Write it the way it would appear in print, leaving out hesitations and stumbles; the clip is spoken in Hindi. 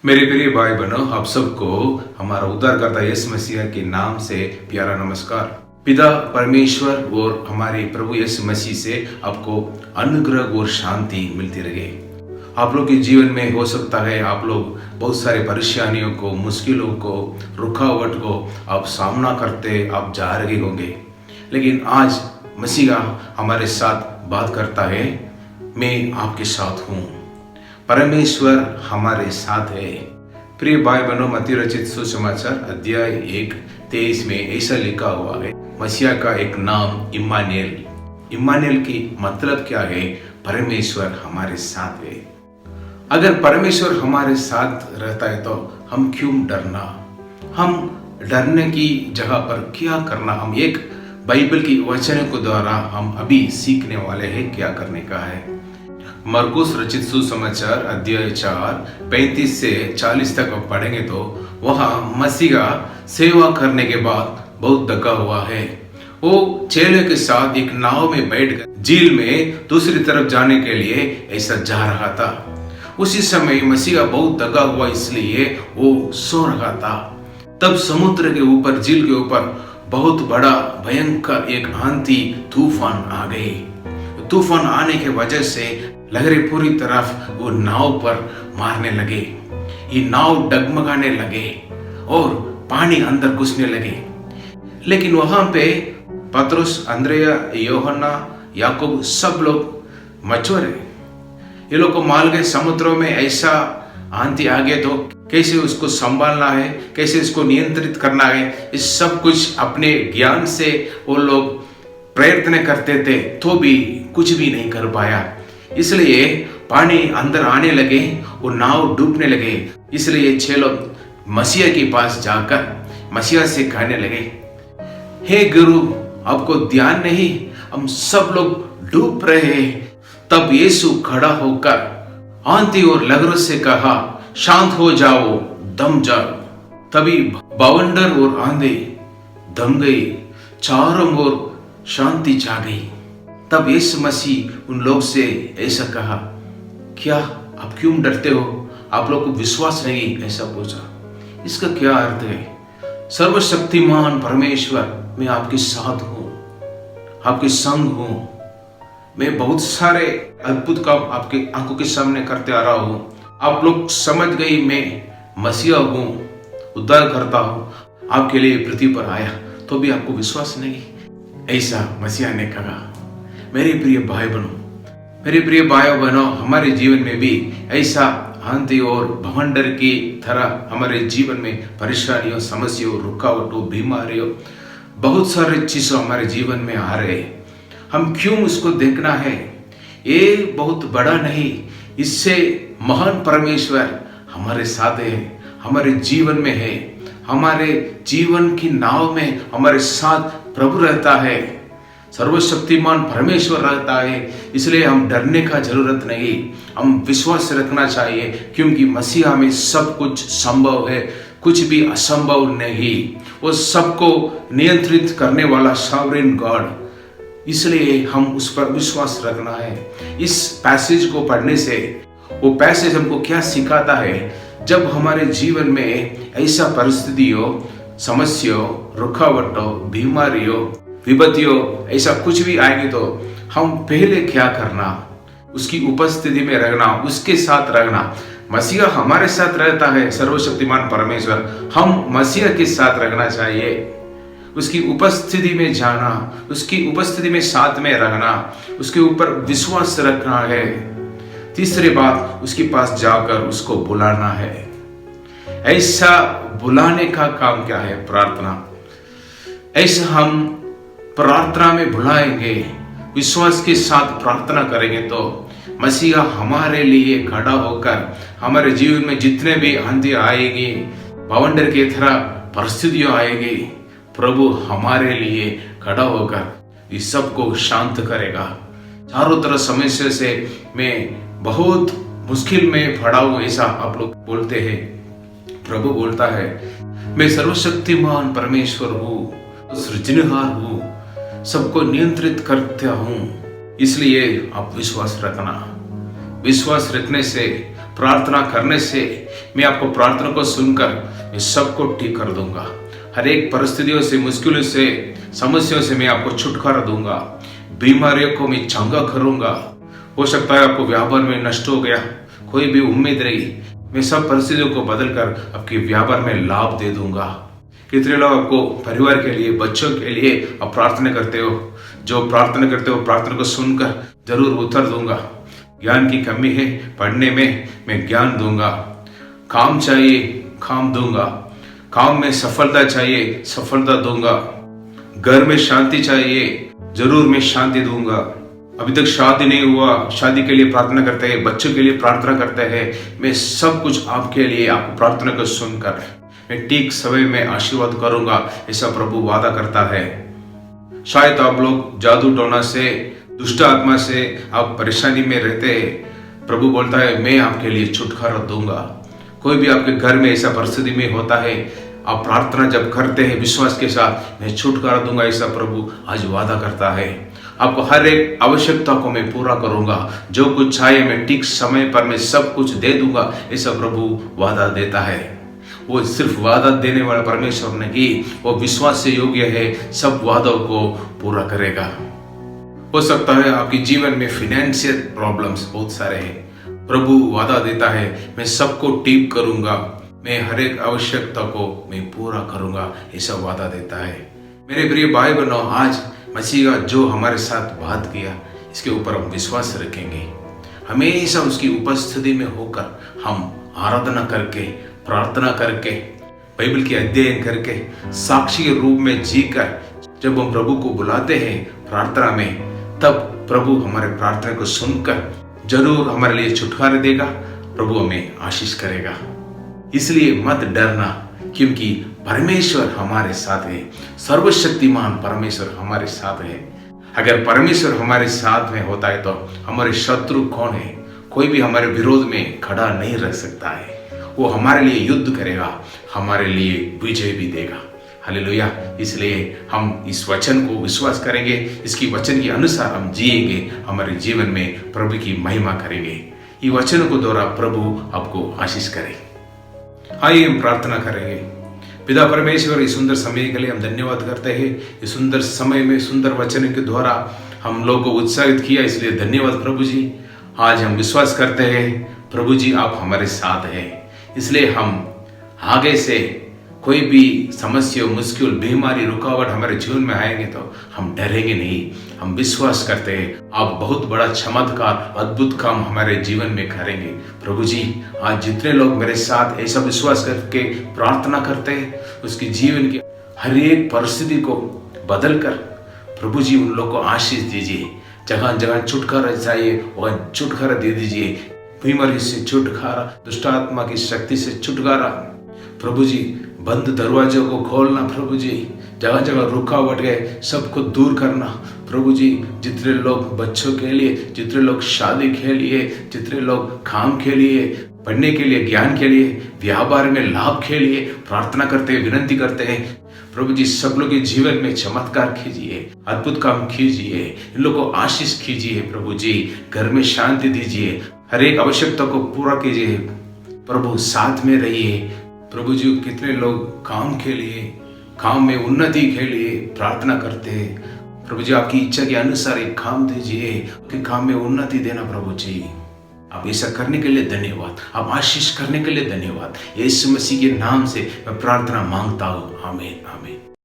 मेरे प्रिय भाई बहनों, आप सबको हमारा उद्धारकर्ता यीशु मसीह के नाम से प्यारा नमस्कार। पिता परमेश्वर और हमारे प्रभु यीशु मसीह से आपको अनुग्रह और शांति मिलती रहे। आप लोग के जीवन में हो सकता है आप लोग बहुत सारे परेशानियों को, मुश्किलों को, रुकावट को आप सामना करते आप जा रहे होंगे, लेकिन आज मसीहा हमारे साथ बात करता है, मैं आपके साथ हूँ, परमेश्वर हमारे साथ है। प्रिय भाई बहनों, मत्ती रचित सुसमाचार अध्याय 1:23 में ऐसा लिखा हुआ है, मसीहा का एक नाम इम्मानुएल। इम्मानुएल की मतलब क्या है? परमेश्वर हमारे साथ है। अगर परमेश्वर हमारे साथ रहता है तो हम क्यों डरना? हम डरने की जगह पर क्या करना? हम एक बाइबल की वचन को द्वारा हम अभी सीखने वाले हैं क्या करने का है। मरकुस रचित सुसमाचार अध्याय 4:35 से 40 तक आप पढ़ेंगे तो वहाँ मसीहा सेवा करने के बाद बहुत दगा हुआ है। वो चेले के साथ एक नाव में बैठकर झील में दूसरी तरफ जाने के लिए ऐसा जा रहा था। उसी समय मसीहा बहुत दगा हुआ, इसलिए वो सो रहा था। तब समुद्र के ऊपर, झील के ऊपर बहुत बड़ा भयंकर एक आंधी तूफान आ गई। तूफान आने की वजह से लहरें पूरी तरफ वो नाव पर मारने लगे। ये नाव डगमगाने लगे और पानी अंदर घुसने लगे। लेकिन वहां पे पतरस, अंद्रेया, यूहन्ना, याकूब सब लोग मछुआरे, ये लोग को माल गए। समुद्रों में ऐसा आंधी आ गया तो कैसे उसको संभालना है, कैसे इसको नियंत्रित करना है, इस सब कुछ अपने ज्ञान से वो लोग प्रयत्न करते थे, तो भी कुछ भी नहीं कर पाया। इसलिए पानी अंदर आने लगे, वो नाव डूबने लगे। इसलिए 6 लोग मसीहा के पास जाकर मसीहा से कहने लगे, हे गुरु, आपको ध्यान नहीं, हम सब लोग डूब रहे हैं। तब यीशु खड़ा होकर आंधी और लहरों से कहा, शांत हो जाओ, दम जाओ। तभी बवंडर और आंधी दम गई, चारों ओर शांति छा गई। तब यीशु मसीह उन लोग से ऐसा कहा, क्या आप क्यों डरते हो? आप लोग को विश्वास नहीं? ऐसा पूछा। इसका क्या अर्थ है? सर्वशक्तिमान परमेश्वर, मैं आपके साथ हूं, आपके संग हूं। मैं बहुत सारे अद्भुत काम आपके आंखों के सामने करते आ रहा हूं। आप लोग समझ गई मैं मसीहा हूं, उद्धार करता हूं, आपके लिए पृथ्वी पर आया, तो भी आपको विश्वास नहीं? ऐसा मसीहा ने कहा। मेरे प्रिय भाई बहनों, हमारे जीवन में भी ऐसा आंधी और भवंडर की तरह हमारे जीवन में परेशानियों, समस्याओं, रुकावटों, बीमारियों, बहुत सारे चीजों हमारे जीवन में आ रहे हैं। हम क्यों उसको देखना है? ये बहुत बड़ा नहीं, इससे महान परमेश्वर हमारे साथ है, हमारे जीवन में है, हमारे जीवन की नाव में हमारे साथ प्रभु रहता है, सर्वशक्तिमान परमेश्वर रहता है। इसलिए हम डरने का जरूरत नहीं, हम विश्वास रखना चाहिए, क्योंकि मसीहा में सब कुछ संभव है, कुछ भी असंभव नहीं। वो सबको नियंत्रित करने वाला सॉवरेन गॉड, इसलिए हम उस पर विश्वास रखना है। इस पैसेज को पढ़ने से वो पैसेज हमको क्या सिखाता है? जब हमारे जीवन में ऐसा परिस्थितियों, समस्याओं, रुकावटों, बीमारियों, विपत्तियों ऐसा कुछ भी आएंगे तो हम पहले क्या करना? उसकी उपस्थिति में रहना, उसके साथ रहना। मसीहा हमारे साथ रहता है, सर्वशक्तिमान परमेश्वर, हम मसीहा के साथ रहना चाहिए। उसकी उपस्थिति में जाना, उसकी उपस्थिति में साथ में रहना, उसके ऊपर विश्वास रखना है। तीसरी बात, उसके पास जाकर उसको बुलाना है। ऐसा बुलाने का काम क्या है? प्रार्थना। ऐसा हम प्रार्थना में बुलाएंगे, विश्वास के साथ प्रार्थना करेंगे तो मसीहा हमारे लिए खड़ा होकर हमारे जीवन में जितने भी आंधी आएगी, बवंडर की तरह परिस्थितियां आएगी, प्रभु हमारे लिए खड़ा होकर इस सबको शांत करेगा। चारों तरफ समस्या से मैं बहुत मुश्किल में पड़ा हूं, ऐसा आप लोग बोलते हैं। प्रभु बोलता है, मैं सर्वशक्तिमान परमेश्वर हूँ, सृजनहार हूँ, सबको नियंत्रित करता हूँ। इसलिए आप विश्वास रखना। विश्वास रखने से प्रार्थना करने से मैं आपको प्रार्थना को सुनकर मैं सबको ठीक कर दूंगा। हर एक परिस्थितियों से, मुश्किलों से, समस्याओं से मैं आपको छुटकारा दूंगा। बीमारियों को मैं चंगा करूंगा। हो सकता है आपको व्यापार में नष्ट हो गया, कोई भी उम्मीद रही, मैं सब परिस्थितियों को बदलकर आपके व्यापार में लाभ दे दूंगा। कितने लोग आपको परिवार के लिए, बच्चों के लिए आप प्रार्थना करते हो, जो प्रार्थना करते हो प्रार्थना को सुनकर जरूर उत्तर दूंगा। ज्ञान की कमी है, पढ़ने में मैं ज्ञान दूंगा। काम चाहिए, काम दूंगा। काम में सफलता चाहिए, सफलता दूंगा। घर में शांति चाहिए, जरूर मैं शांति दूंगा। अभी तक शादी नहीं हुआ, शादी के लिए प्रार्थना करते हैं, बच्चों के लिए प्रार्थना करते हैं, मैं सब कुछ आपके लिए, आपको प्रार्थना को सुनकर मैं ठीक समय में आशीर्वाद करूंगा, ऐसा प्रभु वादा करता है। शायद आप लोग जादू टोना से, दुष्ट आत्मा से आप परेशानी में रहते हैं, प्रभु बोलता है मैं आपके लिए छुटकारा दूंगा। कोई भी आपके घर में ऐसा परिस्थिति में होता है, आप प्रार्थना जब करते हैं विश्वास के साथ, मैं छुटकारा दूंगा, ऐसा प्रभु आज वादा करता है। आपको हर एक आवश्यकता को मैं पूरा करूंगा, जो कुछ चाहिए मैं ठीक समय पर मैं सब कुछ दे दूंगा, ऐसा प्रभु वादा देता है। वो सिर्फ वादा देने वाला परमेश्वर नहीं, वो विश्वास से योग्य है, सब वादों को पूरा करेगा। हो सकता है आपके जीवन में फाइनेंशियल प्रॉब्लम्स बहुत सारे हैं, प्रभु वादा देता है मैं सबको ठीक करूंगा, मैं हर एक आवश्यकता को मैं पूरा करूंगा, ऐसा वादा देता है। मेरे प्रिय भाई बहनों, आज मसीह का जो हमारे साथ बात किया, इसके ऊपर हम विश्वास रखेंगे। हमेशा उसकी उपस्थिति में होकर हम आराधना करके, प्रार्थना करके, बाइबल की अध्ययन करके, साक्षी के रूप में जीकर जब हम प्रभु को बुलाते हैं प्रार्थना में, तब प्रभु हमारे प्रार्थना को सुनकर जरूर हमारे लिए छुटकारा देगा, प्रभु हमें आशीष करेगा। इसलिए मत डरना, क्योंकि परमेश्वर हमारे साथ है, सर्वशक्तिमान परमेश्वर हमारे साथ है। अगर परमेश्वर हमारे साथ में होता है तो हमारे शत्रु कौन है? कोई भी हमारे विरोध में खड़ा नहीं रह सकता है। वो हमारे लिए युद्ध करेगा, हमारे लिए विजय भी देगा। हालेलुया। इसलिए हम इस वचन को विश्वास करेंगे, इसकी वचन के अनुसार हम जिएंगे, हमारे जीवन में प्रभु की महिमा करेंगे। ये वचन को द्वारा प्रभु आपको आशीष करे। आइए हम प्रार्थना करेंगे। पिता परमेश्वर, इस सुंदर समय के लिए हम धन्यवाद करते हैं। इस सुंदर समय में सुंदर वचन के द्वारा हम लोगों को उत्साहित किया, इसलिए धन्यवाद प्रभु जी। आज हम विश्वास करते हैं प्रभु जी आप हमारे साथ हैं, इसलिए हम आगे से कोई भी समस्या, मुश्किल, बीमारी, रुकावट हमारे जीवन में आएंगे तो हम डरेंगे नहीं। हम विश्वास करते हैं आप बहुत बड़ा चमत्कार, अद्भुत काम हमारे जीवन में करेंगे। प्रभु जी, आज जितने लोग मेरे साथ ऐसा विश्वास करके प्रार्थना करते हैं, उसके जीवन की हर एक परिस्थिति को बदल कर प्रभु जी उन लोग को आशीष दीजिए। जगह जगह छुटकारा चाहिए वह छुटकारा दे दीजिए। बीमारी से छुटकारा, दुष्ट आत्मा की शक्ति से छुटकारा, प्रभु जी बंद दरवाजों को खोलना, प्रभु जी जगह जगह रुकावट गए सबको दूर करना। प्रभु जी, जितने लोग बच्चों के लिए, जितने लोग शादी के लिए, जितने लोग काम के लिए, पढ़ने के लिए, ज्ञान के लिए, व्यापार में लाभ के लिए प्रार्थना करते हैं, विनती करते हैं, प्रभु जी सब लोग के जीवन में चमत्कार कीजिए, अद्भुत काम कीजिए, इन लोगों को आशीष कीजिए। प्रभु जी घर में शांति दीजिए, हर एक आवश्यकता को पूरा कीजिए। प्रभु साथ में रहिए। प्रभु जी कितने लोग काम के लिए, काम में उन्नति के लिए प्रार्थना करते हैं, प्रभु जी आपकी इच्छा के अनुसार एक काम दीजिए, कि काम में उन्नति देना। प्रभु जी आप ऐसा करने के लिए धन्यवाद, आप आशीष करने के लिए धन्यवाद। यीशु मसीह के नाम से मैं प्रार्थना मांगता हूँ, आमीन आमीन।